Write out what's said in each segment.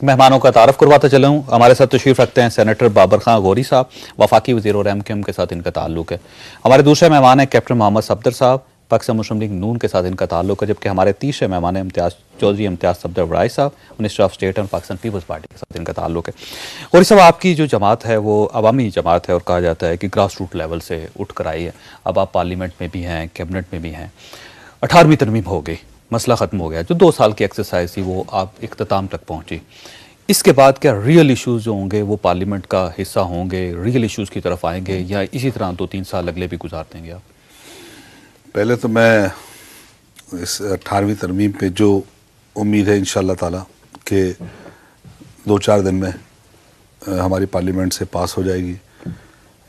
مہمانوں کا تعارف کرواتا چلا ہوں. ہمارے ساتھ تشریف رکھتے ہیں سینیٹر بابر خان غوری صاحب, وفاقی وزیر اور MKM کے ساتھ ان کا تعلق ہے. ہمارے دوسرے مہمان ہیں کیپٹن محمد صفدر صاحب, پاکستان مسلم لیگ نون کے ساتھ ان کا تعلق ہے. جبکہ ہمارے تیسرے مہمان ہیں چودھری امتیاز صفدر وڑائی صاحب, منسٹر آف اسٹیٹ اور پاکستان پیپلز پارٹی کے ساتھ ان کا تعلق ہے. غوری صاحب, آپ کی جو جماعت ہے وہ عوامی جماعت ہے اور کہا جاتا ہے کہ گراس روٹ لیول سے اٹھ کر آئی ہے. اب آپ پارلیمنٹ میں بھی ہیں, کیبنٹ میں بھی ہیں, 18ویں ترمیم ہو گئی, مسئلہ ختم ہو گیا. جو 2 سال کی ایکسرسائز تھی وہ آپ اختتام تک پہنچی. اس کے بعد کیا ریئل ایشوز جو ہوں گے وہ پارلیمنٹ کا حصہ ہوں گے, ریئل ایشوز کی طرف آئیں گے, یا اسی طرح 2-3 سال اگلے بھی گزار دیں گے آپ؟ پہلے تو میں اس 18ویں ترمیم پہ جو امید ہے انشاءاللہ تعالی کہ 2-4 دن میں ہماری پارلیمنٹ سے پاس ہو جائے گی,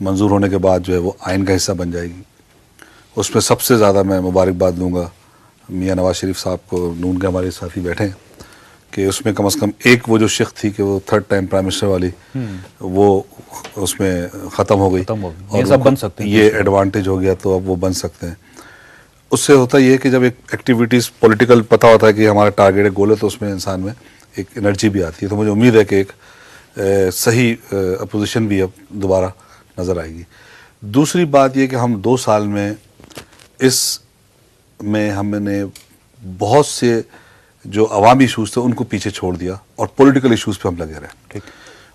منظور ہونے کے بعد جو ہے وہ آئین کا حصہ بن جائے گی. اس میں سب سے زیادہ میں مبارکباد دوں گا میاں نواز شریف صاحب کو, نون کے ہمارے ساتھی بیٹھے ہیں, کہ اس میں کم از کم ایک وہ جو شق تھی کہ وہ 3rd ٹائم پرائم منسٹر والی, وہ اس میں ختم ہو گئی. یہ سب بن سکتے ہیں, یہ ایڈوانٹیج ہو گیا تو اب وہ بن سکتے ہیں. اس سے ہوتا یہ کہ جب ایک ایکٹیویٹیز پولیٹیکل پتہ ہوتا ہے کہ ہمارا ٹارگیٹ ہے, گول ہے, تو اس میں انسان میں ایک انرجی بھی آتی ہے. تو مجھے امید ہے کہ ایک صحیح اپوزیشن بھی اب دوبارہ نظر آئے گی. دوسری بات یہ کہ ہم 2 سال میں اس میں ہم نے بہت سے جو عوامی ایشوز تھے ان کو پیچھے چھوڑ دیا اور پولیٹیکل ایشوز پہ ہم لگے رہے.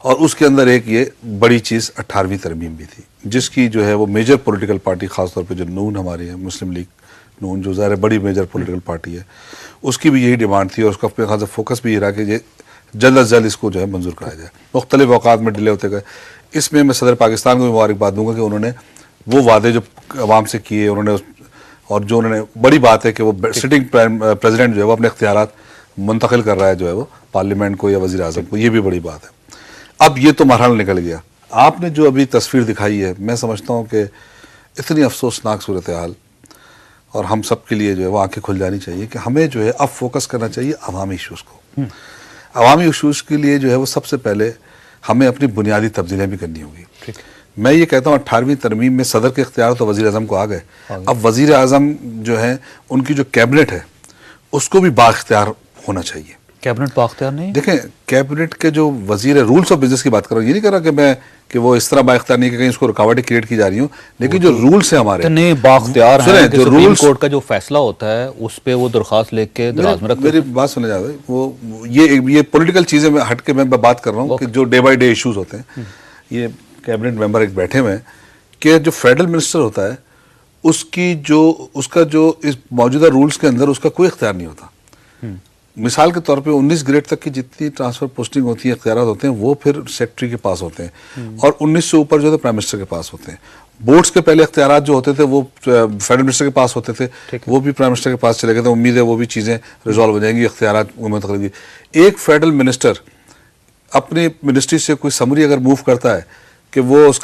اور اس کے اندر ایک یہ بڑی چیز 18ویں ترمیم بھی تھی, جس کی جو ہے وہ میجر پولیٹیکل پارٹی, خاص طور پہ جو نون ہماری ہے, مسلم لیگ نون, جو ظاہر بڑی میجر پولیٹیکل پارٹی ہے, اس کی بھی یہی ڈیمانڈ تھی. اور اس کا اپنے خاص فوکس بھی یہ رہا کہ یہ جلد از جلد اس کو جو ہے منظور کرایا جائے. مختلف اوقات میں ڈیلے ہوتے گئے. اس میں صدر پاکستان کو بھی مبارکباد دوں گا کہ انہوں نے وہ وعدے جو عوام سے کیے انہوں نے, اور جو انہوں نے, بڑی بات ہے کہ وہ سٹنگ پریزیڈنٹ جو ہے وہ اپنے اختیارات منتقل کر رہا ہے جو ہے وہ پارلیمنٹ کو یا وزیر اعظم کو, یہ بھی بڑی بات ہے. اب یہ تو مرحلہ نکل گیا. آپ نے جو ابھی تصویر دکھائی ہے, میں سمجھتا ہوں کہ اتنی افسوسناک صورتحال, اور ہم سب کے لیے جو ہے وہ آنکھیں کھل جانی چاہیے کہ ہمیں جو ہے اب فوکس کرنا چاہیے عوامی ایشوز کو. عوامی ایشوز کے لیے جو ہے وہ سب سے پہلے ہمیں اپنی بنیادی تبدیلیاں بھی کرنی ہوگی. میں یہ کہتا ہوں 18ویں ترمیم میں صدر کے اختیار تو وزیر اعظم کو آ گئے. اب وزیر اعظم جو ہے ان کی جو کیبنٹ ہے اس کو بھی بااختیار ہونا چاہیے. کیبنٹ بااختیار نہیں؟ دیکھیں, کیبنٹ کے جو وزیر رولز آف بزنس کی بات کر رہا ہوں, یہ نہیں کر رہا کہ میں کہ وہ اس طرح بااختیار نہیں کہ کہیں اس کو رکاوٹیں کریٹ کی جا رہی ہوں, لیکن جو رولز ہیں ہمارے نہیں بااختیار ہیں کہ جو سپریم کورٹ کا جو فیصلہ ہوتا ہے اس پہ وہ درخواست لے کے دراز میں رکھتے ہیں. میری بات سنیں جائے, وہ یہ پولیٹیکل چیزیں میں ہٹ کے میں بات کر رہا ہوں کہ جو ڈے بائی ڈے ایشوز ہوتے ہیں. یہ کیبنٹ ممبر ایک بیٹھے ہوئے ہیں کہ جو فیڈرل منسٹر ہوتا ہے اس کا جو اس موجودہ رولز کے اندر اس کا کوئی اختیار نہیں ہوتا. مثال کے طور پہ 19 گریڈ تک کی جتنی ٹرانسفر پوسٹنگ ہوتی ہیں, اختیارات ہوتے ہیں, وہ پھر سیکرٹری کے پاس ہوتے ہیں, اور 19 سے اوپر جو ہے پرائم منسٹر کے پاس ہوتے ہیں. بورڈز کے پہلے اختیارات جو ہوتے تھے وہ فیڈرل منسٹر کے پاس ہوتے تھے, وہ بھی پرائم منسٹر کے پاس چلے گئے تھے. امید ہے وہ بھی چیزیں ریزالو ہو جائیں گی, اختیارات منتقل کی. ایک فیڈرل منسٹر اپنی منسٹری سے کوئی سمری اگر موو کرتا ہے کہ وہ اس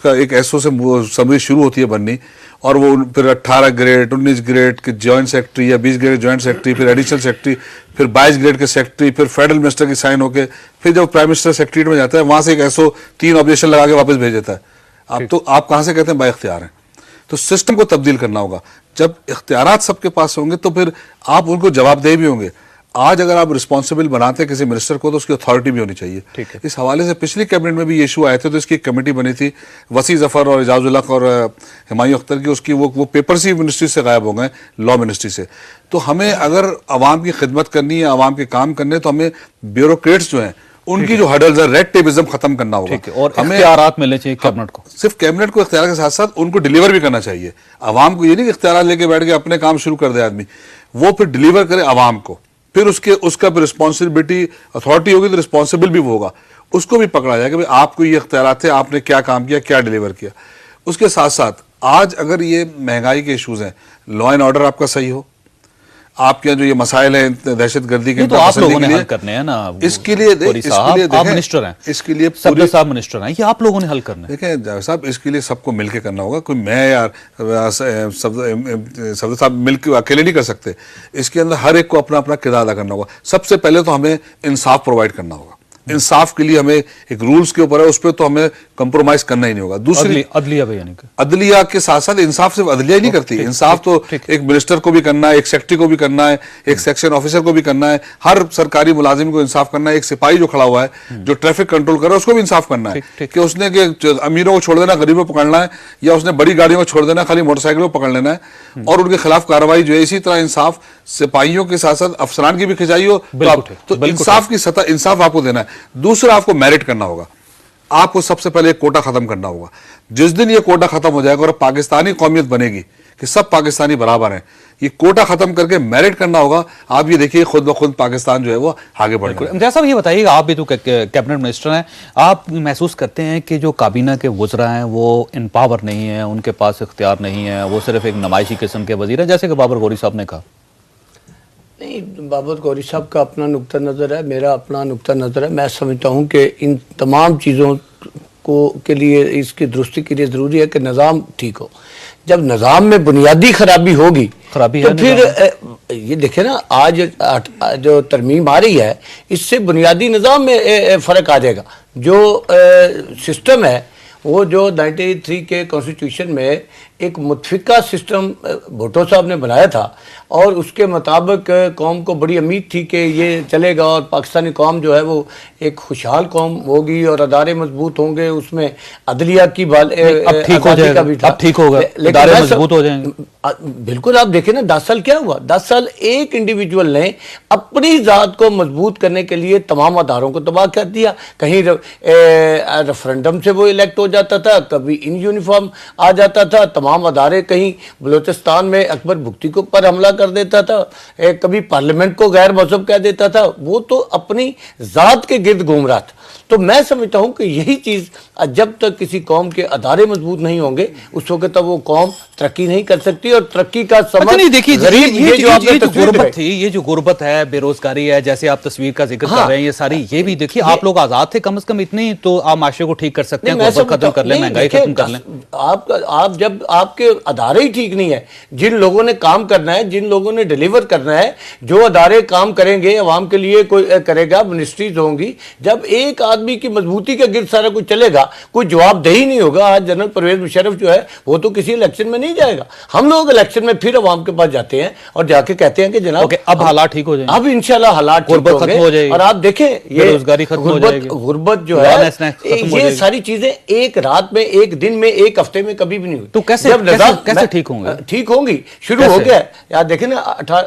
کا ایک ایسو سے سمری شروع ہوتی ہے بننی, اور وہ پھر 18 گریڈ 19 گریڈ کے جوائنٹ سیکرٹری یا 20 گریڈ جوائنٹ سیکرٹری, پھر ایڈیشنل سیکرٹری, پھر 22 گریڈ کے سیکرٹری, پھر فیڈرل منسٹر کی سائن ہو کے پھر جب پرائم منسٹر سیکرٹریٹ میں جاتا ہے وہاں سے ایک ایسو 3 آبجیکشن لگا کے واپس بھیج دیتا ہے. تو آپ کہاں سے کہتے ہیں با اختیار ہیں؟ تو سسٹم کو تبدیل کرنا ہوگا. جب اختیارات سب کے پاس ہوں گے تو پھر آپ ان کو جواب دہ بھی ہوں گے. آج اگر آپ رسپانسبل بناتے ہیں کسی منسٹر کو تو اس کی اتھارٹی بھی ہونی چاہیے. اس حوالے سے پچھلی کیبنٹ میں بھی یہ ایشو آئے تھے, تو اس کی ایک کمیٹی بنی تھی وسیع ظفر اور اعجاز الحق اور ہمایوں اختر کی. اس کی وہ پیپرز ہی منسٹری سے غائب ہو گئے, لا منسٹری سے. تو ہمیں اگر عوام کی خدمت کرنی ہے, عوام کے کام کرنے, تو ہمیں بیوروکریٹس جو ہیں ان کی جو ہڈلز ہے, ریڈ ٹیپزم ختم کرنا ہوگا. اور اختیارات ملنے چاہیے کیبنٹ کو. صرف کیبنٹ کو اختیار کے ساتھ ساتھ ان کو ڈیلیور بھی کرنا چاہیے. عوام کو یہ نہیں کہ اختیارات لے کے بیٹھ کے اپنے کام شروع کر دے آدمی, وہ پھر ڈیلیور کرے عوام کو. پھر اس کا رسپانسبلٹی اتھارٹی ہوگی تو رسپانسبل بھی وہ ہوگا, اس کو بھی پکڑا جائے کہ آپ کو یہ اختیارات تھے, آپ نے کیا کام کیا, کیا ڈیلیور کیا. اس کے ساتھ ساتھ آج اگر یہ مہنگائی کے ایشوز ہیں, لا اینڈ آرڈر آپ کا صحیح ہو, آپ کے جو یہ مسائل ہیں دہشت گردی کے, تو آپ لوگوں نے حل کرنے ہیں نا. اس کے لیے آپ منسٹر ہیں, اس کے لیے صدر صاحب منسٹر ہیں, یہ آپ لوگوں نے حل کرنا ہے. دیکھیں جاوید صاحب, اس کے لیے سب کو مل کے کرنا ہوگا. کوئی میں یار صدر صاحب مل کے اکیلے نہیں کر سکتے. اس کے اندر ہر ایک کو اپنا اپنا کردار ادا کرنا ہوگا. سب سے پہلے تو ہمیں انصاف پرووائڈ کرنا ہوگا. انصاف کے لیے ہمیں ایک رولز کے اوپر ہے, اس پہ تو ہمیں کمپرومائز کرنا ہی نہیں ہوگا. دوسری عدلیہ بھی، یعنی کہ عدلیہ کے ساتھ ساتھ انصاف صرف عدلیہ ہی نہیں کرتی, انصاف تو ایک منسٹر کو بھی کرنا ہے, ایک سیکٹری کو بھی کرنا ہے, ایک سیکشن آفیسر کو بھی کرنا ہے, ہر سرکاری ملازم کو انصاف کرنا ہے, ایک سپاہی جو کھڑا ہوا ہے جو ٹریفک کنٹرول کر رہا ہے اس کو بھی انصاف کرنا ہے کہ اس نے کہ امیروں کو چھوڑ دینا, غریبوں کو پکڑنا ہے, یا اس نے بڑی گاڑیوں کو چھوڑ دینا, خالی موٹر سائیکلوں کو پکڑ لینا ہے اور ان کے خلاف کارروائی جو ہے. اسی طرح انصاف سپاہیوں کے ساتھ ساتھ افسران کی بھی کھنچائی ہو تو انصاف کی سطح, انصاف آپ کو دینا ہے. دوسرا آپ کو میرٹ کرنا ہوگا, آپ کو سب سے پہلے ایک کوٹا ختم کرنا ہوگا. جس دن یہ کوٹا ختم ہو جائے گا اور پاکستانی قومیت بنے گی کہ سب پاکستانی برابر ہیں, یہ کوٹا ختم کر کے میرٹ کرنا ہوگا. آپ یہ دیکھیے خود بخود پاکستان جو ہے وہ آگے بڑھ گا. امتیاز صاحب یہ بتائیے, آپ بھی تو کیبنٹ منسٹر ہیں, آپ محسوس کرتے ہیں کہ جو کابینہ کے وزراء ہیں وہ ان پاور نہیں ہیں, ان کے پاس اختیار نہیں ہے, وہ صرف ایک نمائشی قسم کے وزیر ہیں, جیسے کہ بابر غوری صاحب نے کہا؟ نہیں, بابر غوری صاحب کا اپنا نقطہ نظر ہے, میرا اپنا نقطہ نظر ہے. میں سمجھتا ہوں کہ ان تمام چیزوں کے لیے, اس کی درستی کے لیے ضروری ہے کہ نظام ٹھیک ہو. جب نظام میں بنیادی خرابی ہوگی تو پھر یہ دیکھیں نا, آج جو ترمیم آ رہی ہے اس سے بنیادی نظام میں فرق آ جائے گا. جو سسٹم ہے وہ جو 93 کے کانسٹیٹیوشن میں ایک متفقہ سسٹم بھٹو صاحب نے بنایا تھا, اور اس کے مطابق قوم کو بڑی امید تھی کہ یہ چلے گا اور پاکستانی قوم جو ہے وہ ایک خوشحال قوم ہوگی اور ادارے مضبوط ہوں گے. اس میں عدلیہ کی اب ٹھیک ہو جائے گا, اب ٹھیک ہوگا, ادارے مضبوط ہو جائیں گے. بالکل. آپ دیکھیں نا 10 سال کیا ہوا, 10 سال ایک انڈیویجول نے اپنی ذات کو مضبوط کرنے کے لیے تمام اداروں کو تباہ کر دیا. کہیں ریفرنڈم سے وہ الیکٹ ہو جاتا تھا, کبھی ان یونیفارم آ جاتا تھا, تمام ادارے, کہیں بلوچستان میں اکبر بگٹی کو پر حملہ کر دیتا تھا, کبھی پارلیمنٹ کو غیر مذہب کہہ دیتا تھا. وہ تو اپنی ذات کے گرد گھوم رہا تھا. تو میں سمجھتا ہوں کہ یہی چیز جب تک کسی قوم کے ادارے مضبوط نہیں ہوں گے اس وقت تک وہ قوم ترقی نہیں کر سکتی. اور ترقی کا ثمر غریب, یہ جو غربت تھی, یہ جو غربت ہے, بے روزگاری ہے, جیسے آپ تصویر کا ذکر کر رہے ہیں, یہ ساری, یہ بھی دیکھیے آپ لوگ آزاد تھے, کم از کم اتنی تو آپ معاشرے کو ٹھیک کر سکتے ہیں, غربت ختم کر لیں, مہنگائی ختم کر لیں. آپ جب آپ کے ادارے ہی ٹھیک نہیں ہے, جن لوگوں نے کام کرنا ہے, جن لوگوں نے ڈیلیور کرنا ہے, جو ادارے کام کریں گے عوام کے لیے کوئی کرے گا, منسٹریز ہوں گی, جب ایک آدمی کی مضبوطی کے گرد سارا کچھ چلے گا, کوئی جواب دہی نہیں ہوگا. آج جنرل پرویز مشرف جو ہے وہ تو کسی الیکشن میں نہیں جائے گا. ہم لوگ الیکشن میں پھر عوام کے پاس جاتے ہیں اور جا کے کہتے ہیں کہ جناب اب حالات ٹھیک ہو جائیں گے, اب انشاءاللہ حالات ٹھیک ہوں گے. اور آپ دیکھیں یہ غربت جو ہے, یہ ساری چیزیں ایک رات میں, ایک دن میں, ایک ہفتے میں کبھی بھی نہیں ہوئی. تو کیسے ٹھیک ہوں گے؟ ٹھیک ہوں گی, شروع ہو گیا ہے. یار دیکھیں نا,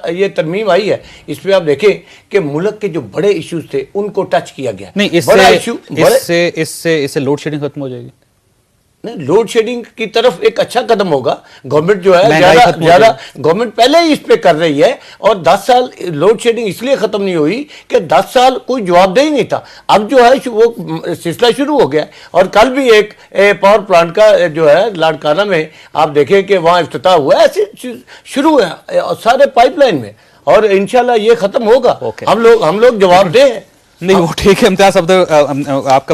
یہ ترمیم آئی ہے, اس پہ آپ دیکھیں کہ ملک کے جو بڑے ایشوز تھے ان کو ٹچ کیا گیا. نہیں, اس سے لوڈ شیڈنگ ختم ہو جائے گی. لوڈ شیڈنگ کی طرف ایک اچھا قدم ہوگا. گورنمنٹ جو ہے زیادہ گورنمنٹ پہلے ہی اس پہ کر رہی ہے, اور 10 سال لوڈ شیڈنگ اس لیے ختم نہیں ہوئی کہ 10 سال کوئی جواب دہی نہیں تھا. اب جو ہے وہ سلسلہ شروع ہو گیا, اور کل بھی ایک پاور پلانٹ کا جو ہے لاڑکانہ میں آپ دیکھیں کہ وہاں افتتاح ہوا ہے. ایسی شروع ہے سارے پائپ لائن میں, اور انشاءاللہ یہ ختم ہوگا. ہم لوگ جواب دیں. نہیں وہ ٹھیک ہے. امتیاز صاحب آپ کا